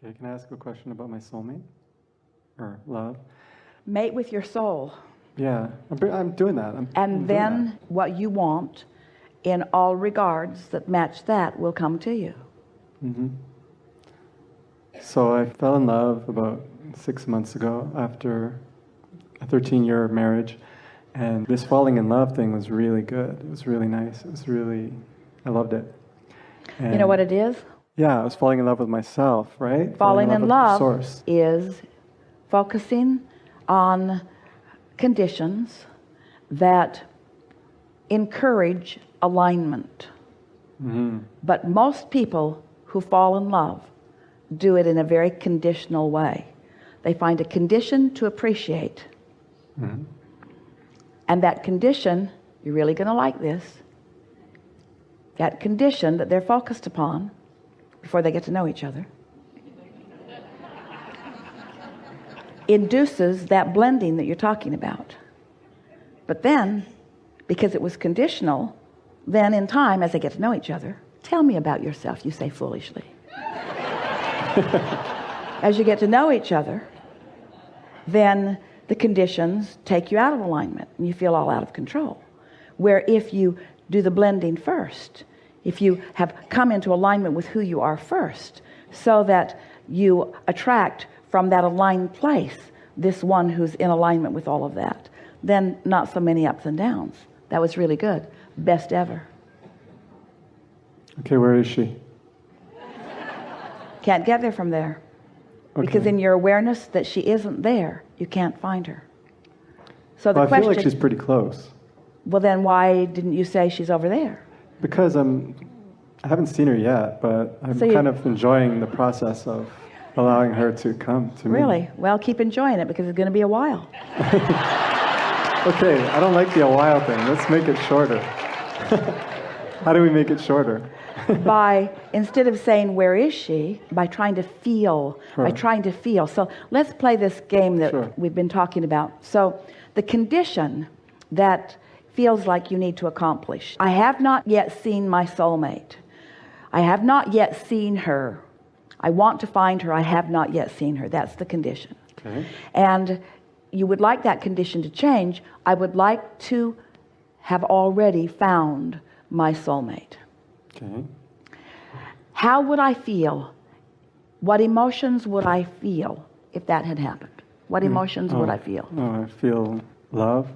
Okay, can I ask a question about my soulmate? Or love? Mate with your soul. Yeah, I'm doing that. I'm then doing what you want in all regards that match that will come to you. that. So I fell in love about 6 months ago after a 13-year marriage. And this falling in love thing was really good. It was really nice. I loved it. And You know what it is? yeah, I was falling in love with myself, right? Falling in with the love source. is focusing on conditions that encourage alignment. But most people who fall in love do it in a very conditional way. They find a condition to appreciate. And that condition, you're really going to like this, that condition that they're focused upon before they get to know each other induces that blending that you're talking about. But then, because it was conditional, then in time, as they get to know each other, tell me about yourself, you say foolishly. As you get to know each other, then the conditions take you out of alignment and you feel all out of control. Where if you do the blending first, if you have come into alignment with who you are first, so that you attract from that aligned place this one who's in alignment with all of that, then not so many ups and downs. That was really good. Best ever. Okay, where is she? Can't get there from there. Okay. Because in your awareness that she isn't there, you can't find her. So the I question, feel like she's pretty close. well, then why didn't you say she's over there? Because I haven't seen her yet, but I'm So kind of enjoying the process of allowing her to come to me. Really? Well, keep enjoying it because it's going to be a while. Okay, I don't like the a while thing. Let's make it shorter. How do we make it shorter? By, instead of saying, where is she? By trying to feel. Sure. By trying to feel. So let's play this game that Sure. we've been talking about. So the condition that feels like you need to accomplish. I have not yet seen my soulmate. I have not yet seen her. I want to find her. I have not yet seen her. That's the condition. Okay. And you would like that condition to change. I would like to have already found my soulmate. Okay. How would I feel? What emotions would I feel if that had happened? What emotions would I feel? Oh, I feel love.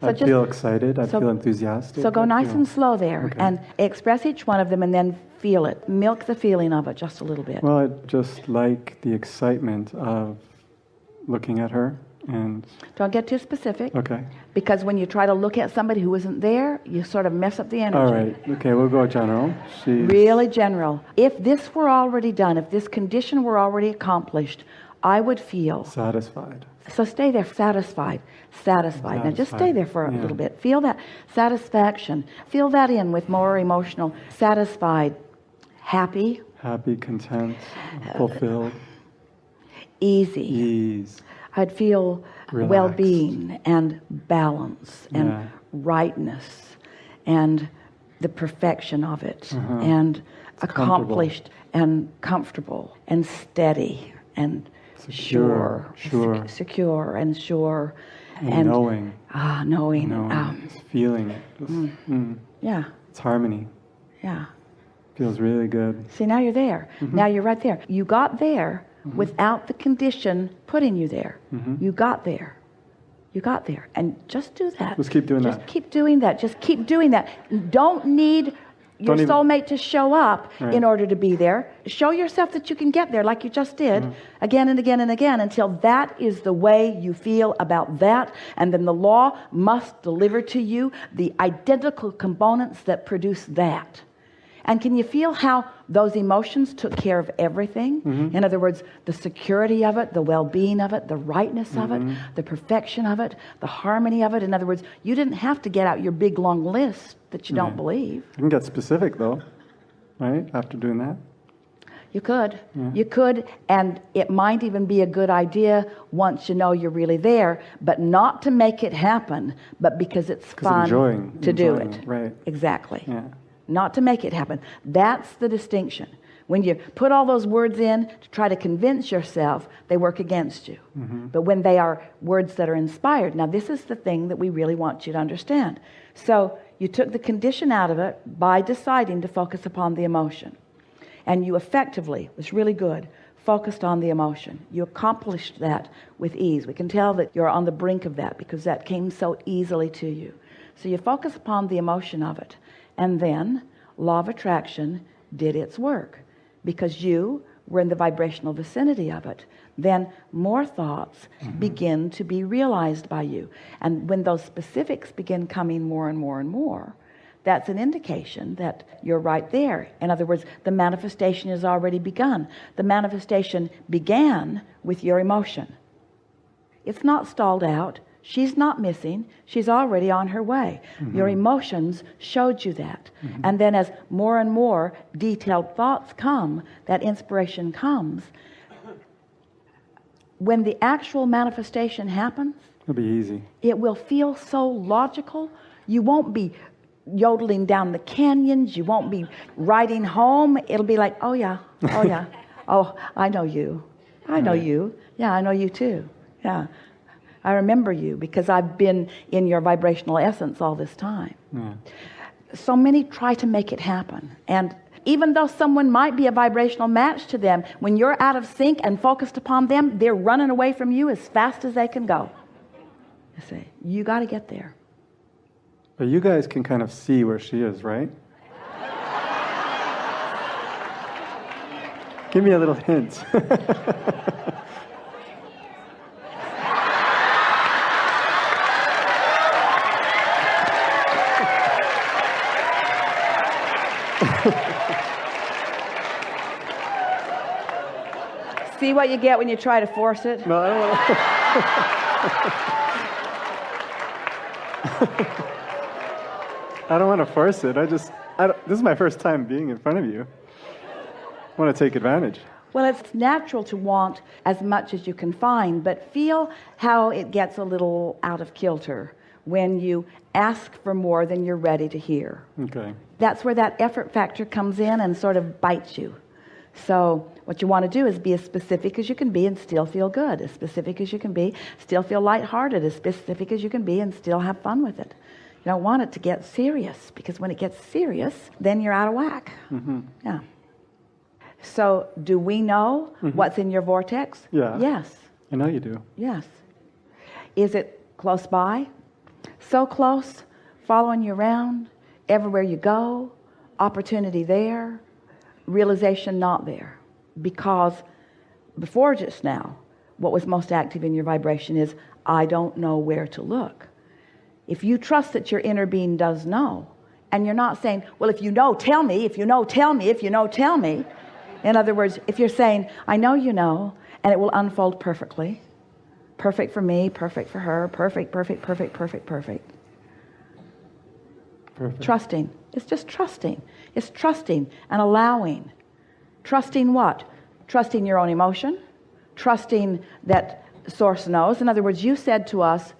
So I just- feel excited. I so- feel enthusiastic. So go I nice feel- and slow there Okay. and express each one of them and then feel it. Milk the feeling of it just a little bit. Well, I just like the excitement of looking at her and... Don't get too specific. Okay. Because when you try to look at somebody who isn't there, you sort of mess up the energy. All right. Okay, we'll go general. She's... Really general. If this were already done, if this condition were already accomplished, I would feel. Satisfied. So stay there, satisfied. Now just stay there for a Yeah. little bit. Feel that satisfaction. Feel that in with more emotional. Satisfied, happy, Happy, content, fulfilled, easy. ease. I'd feel Relaxed. well-being and balance and Yeah. rightness and the perfection of it and accomplished and comfortable and steady and Secure. secure and sure And knowing. knowing. Just feeling it. Just, Yeah, it's harmony. yeah. Feels really good. See, now you're there. Now you're right there. You got there without the condition putting you there. You got there. You got there. And just do that. Just keep doing Just that. keep doing that. Just keep doing that. Don't need your Don't even- soulmate to show up Right. in order to be there. Show yourself that you can get there like you just did again and again and again until that is the way you feel about that. And then the law must deliver to you the identical components that produce that. And can you feel how those emotions took care of everything? In other words, the security of it, the well-being of it, the rightness of it, the perfection of it, the harmony of it. In other words, you didn't have to get out your big long list that you don't believe. You can get specific though, right? After doing that. You could. You could, and it might even be a good idea once you know you're really there, but not to make it happen, but because it's fun enjoying to do it, it. right. Exactly. Yeah. Not to make it happen. That's the distinction. When you put all those words in to try to convince yourself, they work against you. But when they are words that are inspired, now this is the thing that we really want you to understand. So you took the condition out of it by deciding to focus upon the emotion. And you effectively, it was really good, focused on the emotion. You accomplished that with ease. We can tell that you're on the brink of that because that came so easily to you. So you focus upon the emotion of it. And then law of attraction did its work because you were in the vibrational vicinity of it. Then more thoughts begin to be realized by you. And when those specifics begin coming more and more and more, that's an indication that you're right there. In other words, the manifestation has already begun. The manifestation began with your emotion. It's not stalled out. She's not missing. She's already on her way. Your emotions showed you that. And then as more and more detailed thoughts come, that inspiration comes. When the actual manifestation happens, It'll be easy. it will feel so logical. You won't be yodeling down the canyons. You won't be riding home. It'll be like, oh yeah, oh yeah. Oh, I know you. I know you. Yeah, I know you too. Yeah. I remember you because I've been in your vibrational essence all this time. Yeah. So many try to make it happen. And even though someone might be a vibrational match to them, when you're out of sync and focused upon them, they're running away from you as fast as they can go. You see, you got to get there. But you guys can kind of see where she is, right? Give me a little hint. See what you get when you try to force it? No, I don't want to. I don't want to force it. This is my first time being in front of you. I want to take advantage. Well, it's natural to want as much as you can find, but feel how it gets a little out of kilter when you ask for more than you're ready to hear. Okay. That's where that effort factor comes in and sort of bites you. So what you want to do is be as specific as you can be and still feel good. As specific as you can be, still feel lighthearted. As specific as you can be and still have fun with it. You don't want it to get serious, because when it gets serious, then you're out of whack. Yeah. So do we know what's in your vortex? Yeah. Yes. I know you do. Yes. Is it close by? So close, following you around, everywhere you go, opportunity there, realization not there. Because before just now, what was most active in your vibration is, I don't know where to look. If you trust that your inner being does know, and you're not saying, well, if you know, tell me, if you know, tell me, if you know, tell me. In other words, if you're saying, I know you know, and it will unfold perfectly. Perfect for me, perfect for her, perfect, perfect, perfect, perfect, perfect. Perfect. Trusting. It's just trusting. It's trusting and allowing. Trusting what? Trusting your own emotion. Trusting that Source knows. In other words, you said to us,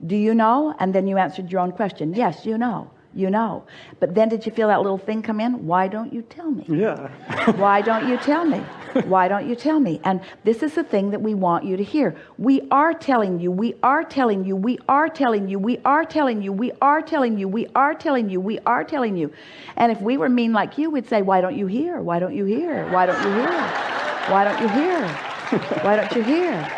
do you know? And then you answered your own question. Yes, you know. You know. But then did you feel that little thing come in? Why don't you tell me? Yeah. Why don't you tell me? Why don't you tell me? And this is the thing that we want you to hear. We are telling you, we are telling you, we are telling you, we are telling you, we are telling you, we are telling you, we are telling you. And if we were mean like you, we'd say, why don't you hear? Why don't you hear? Why don't you hear? Why don't you hear? Why don't you hear?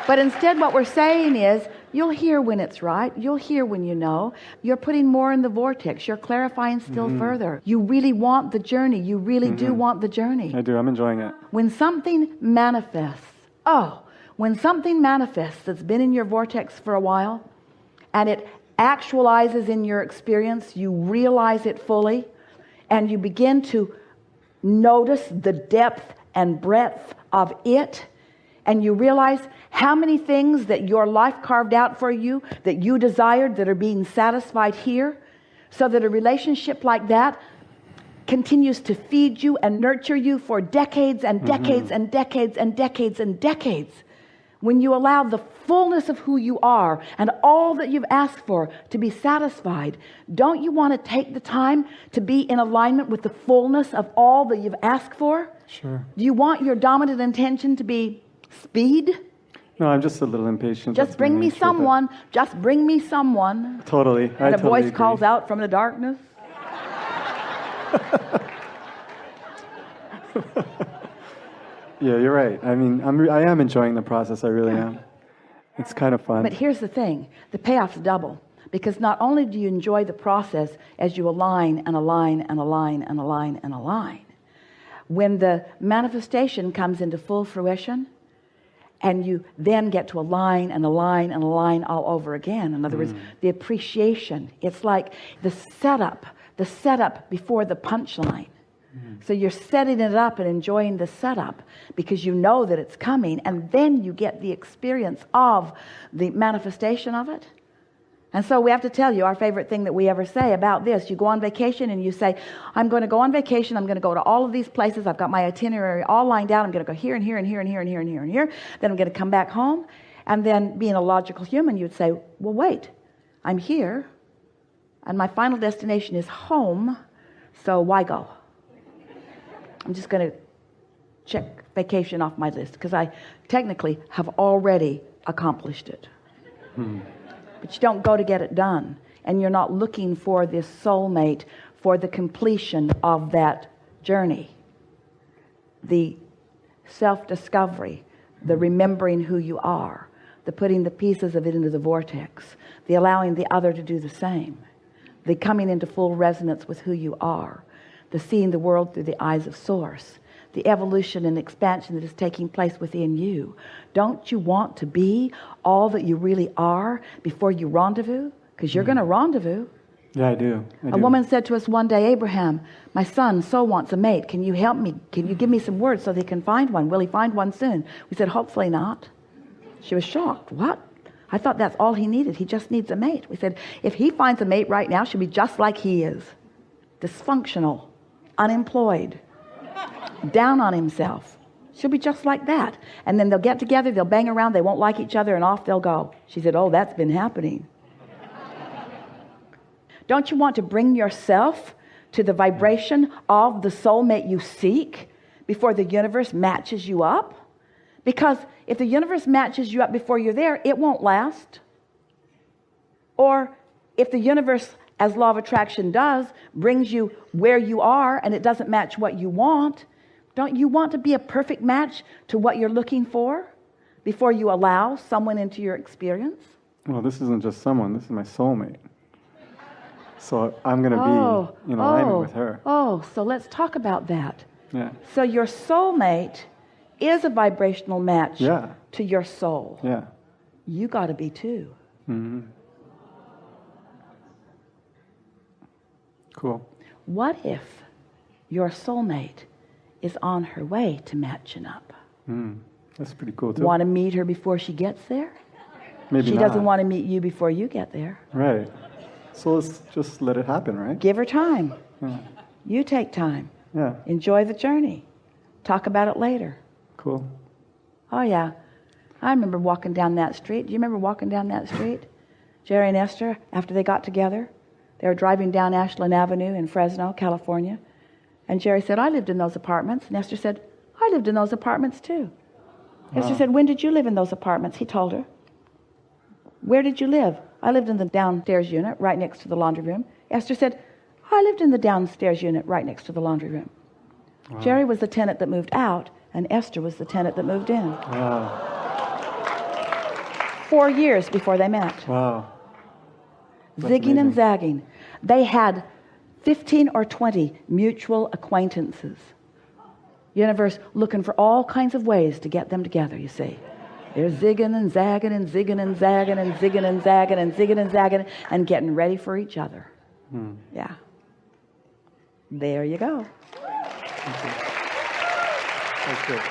But instead what we're saying is, you'll hear when it's right. You'll hear when you know. You're putting more in the vortex. You're clarifying still further. You really want the journey. You really do want the journey. I do. I'm enjoying it. When something manifests, when something manifests that's been in your vortex for a while, and it actualizes in your experience, you realize it fully, and you begin to notice the depth and breadth of it, and you realize how many things that your life carved out for you that you desired that are being satisfied here, so that a relationship like that continues to feed you and nurture you for decades and decades and decades and decades and decades. when you allow the fullness of who you are and all that you've asked for to be satisfied, don't you want to take the time to be in alignment with the fullness of all that you've asked for? Sure. Do you want your dominant intention to be speed? No, I'm just a little impatient. Just bring me someone. Just bring me someone. Totally. And a voice calls out from the darkness. Yeah, you're right. I mean, I am enjoying the process. I really am. It's kind of fun. But here's the thing. The payoff's double. Because not only do you enjoy the process as you align and align and align and align and align, when the manifestation comes into full fruition and you then get to align and align and align all over again. In other words, the appreciation. It's like the setup before the punchline. So you're setting it up and enjoying the setup because you know that it's coming, and then you get the experience of the manifestation of it. And so we have to tell you our favorite thing that we ever say about this. You go on vacation and you say, I'm going to go on vacation. I'm going to go to all of these places. I've got my itinerary all lined out. I'm going to go here and here and here and here and here and here and here. Then I'm going to come back home. And then being a logical human, you'd say, well, wait, I'm here and my final destination is home. So why go? I'm just going to check vacation off my list because I technically have already accomplished it. But you don't go to get it done, and you're not looking for this soulmate for the completion of that journey. The self-discovery, the remembering who you are, the putting the pieces of it into the vortex, the allowing the other to do the same, the coming into full resonance with who you are, the seeing the world through the eyes of source, the evolution and expansion that is taking place within you. Don't you want to be all that you really are before you rendezvous? Because you're going to rendezvous. Yeah, I do. A woman said to us one day, Abraham, my son so wants a mate. Can you help me? Can you give me some words so they can find one? Will he find one soon? We said, hopefully not. She was shocked. What? I thought that's all he needed. He just needs a mate. We said, if he finds a mate right now, she'll be just like he is. Dysfunctional, unemployed, down on himself. She'll be just like that. And then they'll get together, they'll bang around, they won't like each other, and off they'll go. She said, oh, that's been happening. Don't you want to bring yourself to the vibration of the soulmate you seek before the universe matches you up? Because if the universe matches you up before you're there, it won't last. Or if the universe, as law of attraction does, brings you where you are and it doesn't match what you want, don't you want to be a perfect match to what you're looking for before you allow someone into your experience? Well, this isn't just someone, this is my soulmate. So I'm going to be in alignment with her. Oh, so let's talk about that. Yeah. So your soulmate is a vibrational match to your soul. Yeah. You got to be too. Cool. What if your soulmate is on her way to matching up? That's pretty cool too. Want to meet her before she gets there? Maybe she not. doesn't want to meet you before you get there. Right. So let's just let it happen, right? Give her time. Yeah. You take time. Yeah. Enjoy the journey. Talk about it later. Cool. Oh yeah. I remember walking down that street. Do you remember walking down that street? Jerry and Esther, after they got together, they were driving down Ashland Avenue in Fresno, California. And Jerry said, I lived in those apartments. And Esther said, I lived in those apartments too. Esther said, when did you live in those apartments? He told her. Where did you live? I lived in the downstairs unit right next to the laundry room. Esther said, I lived in the downstairs unit right next to the laundry room. Wow. Jerry was the tenant that moved out, and Esther was the tenant that moved in. Wow. 4 years before they met. Wow. That's Zigging amazing. and zagging. They had 15 or 20 mutual acquaintances. Universe looking for all kinds of ways to get them together, you see. They're zigging and zagging and zigging and zagging and zigging and zagging and zigging and zagging and getting ready for each other. Yeah. There you go. Thank you. That's good.